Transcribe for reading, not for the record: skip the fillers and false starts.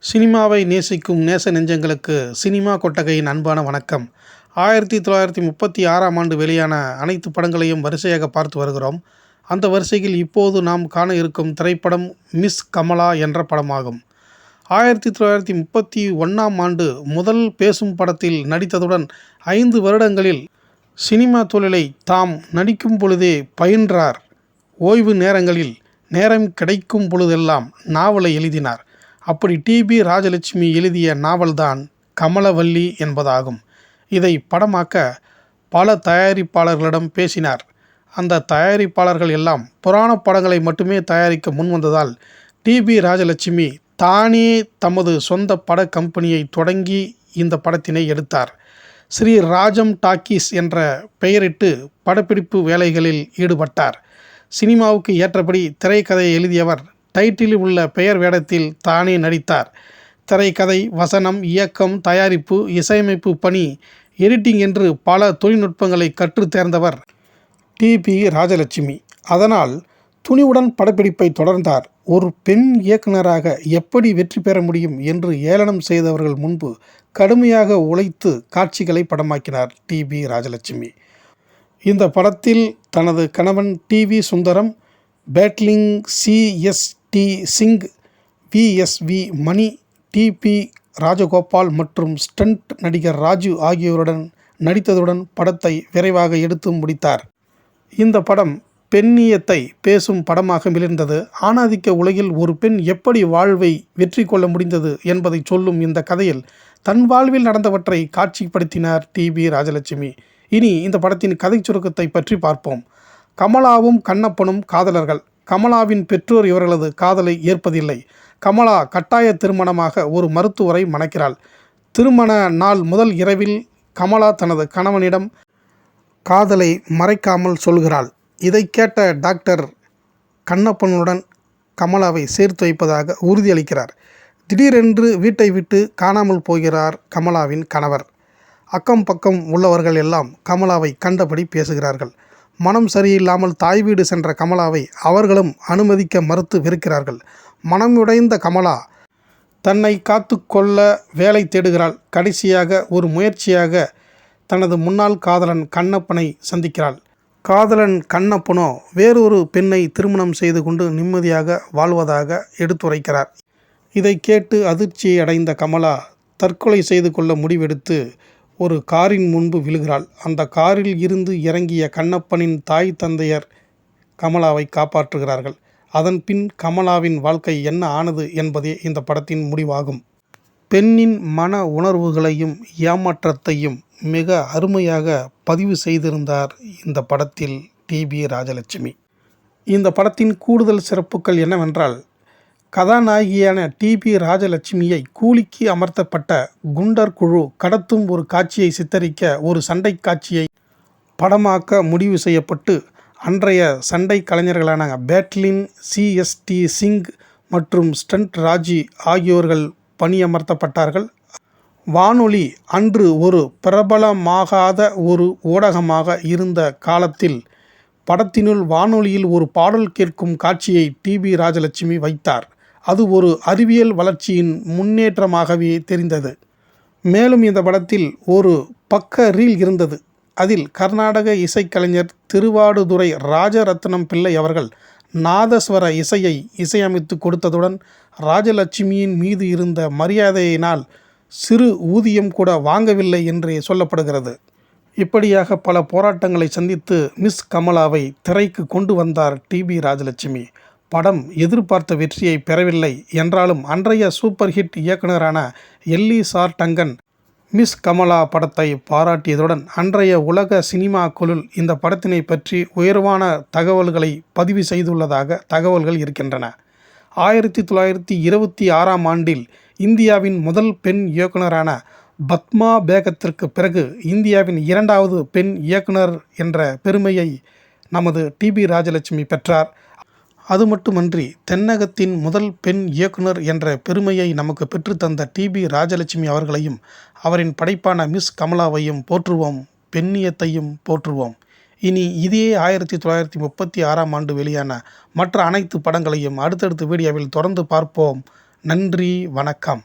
சினிமாவை நேசிக்கும் நேச நெஞ்சங்களுக்கு சினிமா கொட்டகையின் அன்பான வணக்கம். 1936ஆம் ஆண்டு வெளியான அனைத்து படங்களையும் வரிசையாக பார்த்து வருகிறோம். அந்த வரிசையில் இப்போது நாம் காண இருக்கும் திரைப்படம் மிஸ் கமலா என்ற படமாகும். 1931ஆம் ஆண்டு முதல் பேசும் படத்தில் நடித்ததுடன் 5 வருடங்களில் சினிமா தொழிலை தாம் நடிக்கும் பொழுதே பயின்றார். ஓய்வு நேரங்களில் நேரம் கிடைக்கும் பொழுதெல்லாம் நாவலை எழுதினார். அப்படி டி.பி. ராஜலட்சுமி எழுதிய நாவல்தான் கமலவல்லி என்பதாகும். இதை படமாக்க பல தயாரிப்பாளர்களிடம் பேசினார். அந்த தயாரிப்பாளர்கள் எல்லாம் புராண படங்களை மட்டுமே தயாரிக்க முன்வந்ததால் டி.பி. ராஜலட்சுமி தானே தமது சொந்த பட கம்பெனியை தொடங்கி இந்த படத்தினை எடுத்தார். ஸ்ரீ ராஜம் டாக்கீஸ் என்ற பெயரிட்டு படப்பிடிப்பு வேலைகளில் ஈடுபட்டார். சினிமாவுக்கு ஏற்றபடி திரைக்கதையை எழுதியவர் டைட்டிலில் உள்ள பெயர் வேடத்தில் தானே நடித்தார். திரைக்கதை, வசனம், இயக்கம், தயாரிப்பு, இசையமைப்பு பணி, எடிட்டிங் என்று பல தொழில்நுட்பங்களை கற்றுத் தேர்ந்தவர் டி.பி. ராஜலட்சுமி. அதனால் துணிவுடன் படப்பிடிப்பை தொடர்ந்தார். ஒரு பெண் இயக்குனராக எப்படி வெற்றி பெற முடியும் என்று ஏளனம் செய்தவர்கள் முன்பு கடுமையாக உழைத்து காட்சிகளை படமாக்கினார் டி.பி. ராஜலட்சுமி. இந்த படத்தில் தனது கணவன் டி.வி. சுந்தரம், பேட்லிங் சி.எஸ்.டி. சிங், வி.எஸ்.வி. மணி, டி.பி. ராஜகோபால் மற்றும் ஸ்டண்ட் நடிகர் ராஜு ஆகியோருடன் நடித்ததுடன் படத்தை விரைவாக எடுத்து முடித்தார். இந்த படம் பெண்ணியத்தை பேசும் படமாக மிளிர்ந்தது. ஆணாதிக்க உலகில் ஒரு பெண் எப்படி வாழ்வை வெற்றி கொள்ள முடிந்தது என்பதை சொல்லும் இந்த கதையில் தன் வாழ்வில் நடந்தவற்றை காட்சிப்படுத்தினார் டி.பி. ராஜலட்சுமி. இனி இந்த படத்தின் கதை சுருக்கத்தை பற்றி பார்ப்போம். கமலாவும் கண்ணப்பனும் காதலர்கள். கமலாவின் பெற்றோர் இவர்களது காதலை ஏற்பதில்லை. கமலா கட்டாய திருமணமாக ஒரு மருத்துவரை மணக்கிறாள். திருமண நாள் முதல் இரவில் கமலா தனது கணவனிடம் காதலை மறைக்காமல் சொல்கிறாள். இதை கேட்ட டாக்டர் கண்ணப்பனுடன் கமலாவை சேர்த்து வைப்பதாக உறுதியளிக்கிறார். திடீரென்று வீட்டை விட்டு காணாமல் போகிறார் கமலாவின் கணவர். அக்கம் பக்கம் உள்ளவர்கள் எல்லாம் கமலாவை கண்டபடி பேசுகிறார்கள். மனம் சரியில்லாமல் தாய் வீடு சென்ற கமலாவை அவர்களும் அனுமதிக்க மறுத்து வெறுக்கிறார்கள். மனமுடைந்த கமலா தன்னை காத்து கொள்ள வேலை தேடுகிறாள். கடைசியாக ஒரு முயற்சியாக தனது முன்னாள் காதலன் கண்ணப்பனை சந்திக்கிறாள். காதலன் கண்ணப்பனோ வேறொரு பெண்ணை திருமணம் செய்து கொண்டு நிம்மதியாக வாழ்வதாக எடுத்துரைக்கிறார். இதை கேட்டு அதிர்ச்சியை அடைந்த கமலா தற்கொலை செய்து கொள்ள முடிவெடுத்து ஒரு காரின் முன்பு விழுகிறாள். அந்த காரில் இருந்து இறங்கிய கண்ணப்பனின் தாய் தந்தையர் கமலாவை காப்பாற்றுகிறார்கள். அதன் பின் கமலாவின் வாழ்க்கை என்ன ஆனது என்பதே இந்த படத்தின் முடிவாகும். பெண்ணின் மன உணர்வுகளையும் ஏமாற்றத்தையும் மிக அருமையாக பதிவு செய்திருந்தார் இந்த படத்தில் டி.பி. ராஜலட்சுமி. இந்த படத்தின் கூடுதல் சிறப்புகள் என்னவென்றால், கதாநாயகியான டி.பி. ராஜலட்சுமியை கூலிக்கு அமர்த்தப்பட்ட குண்டர் குழு கடத்தும் ஒரு காட்சியை சித்தரிக்க ஒரு சண்டை காட்சியை படமாக்க முடிவு செய்யப்பட்டு அன்றைய சண்டை கலைஞர்களான பேட்லின் சி.எஸ்.டி. சிங் மற்றும் ஸ்டண்ட் ராஜு ஆகியோர்கள் பணியமர்த்தப்பட்டார்கள். வானொலி அன்று ஒரு பிரபலமாகாத ஒரு ஊடகமாக இருந்த காலத்தில் படத்தினுள் வானொலியில் ஒரு பாடல் கேட்கும் காட்சியை டி.பி. ராஜலட்சுமி வைத்தார். அது ஒரு அறிவியல் வளர்ச்சியின் முன்னேற்றமாகவே தெரிந்தது. மேலும் இந்த படத்தில் ஒரு பக்க ரீல் இருந்தது. அதில் கர்நாடக இசைக்கலைஞர் திருவாடுதுறை ராஜரத்னம் பிள்ளை அவர்கள் நாதஸ்வர இசையை இசையமைத்து கொடுத்ததுடன் ராஜலட்சுமியின் மீது இருந்த மரியாதையினால் சிறு ஊதியம் கூட வாங்கவில்லை என்றே சொல்லப்படுகிறது. இப்படியாக பல போராட்டங்களை சந்தித்து மிஸ் கமலாவை திரைக்கு கொண்டு வந்தார் டி.பி. ராஜலட்சுமி. படம் எதிர்பார்த்த வெற்றியை பெறவில்லை என்றாலும் அன்றைய சூப்பர் ஹிட் இயக்குனரான எல்லிசார் டங்கன் மிஸ் கமலா படத்தை பாராட்டியதுடன் அன்றைய உலக சினிமாக்களுள் இந்த படத்தினை பற்றி உயர்வான தகவல்களை பதிவு செய்துள்ளதாக தகவல்கள் இருக்கின்றன. 1926ஆம் ஆண்டில் இந்தியாவின் முதல் பெண் இயக்குனரான பத்மா பேகத்திற்கு பிறகு இந்தியாவின் 2வது பெண் இயக்குனர் என்ற பெருமையை நமது டி.பி. ராஜலட்சுமி பெற்றார். அது மட்டுமன்றி தென்னகத்தின் முதல் பெண் இயக்குனர் என்ற பெருமையை நமக்கு பெற்றுத்தந்த டி.பி. ராஜலட்சுமி அவர்களையும் அவரின் படைப்பான மிஸ் கமலாவையும் போற்றுவோம், பெண்ணியத்தையும் போற்றுவோம். இனி இதே 1936ஆம் ஆண்டு வெளியான மற்ற அனைத்து படங்களையும் அடுத்தடுத்த வீடியோவில் தொடர்ந்து பார்ப்போம். நன்றி, வணக்கம்.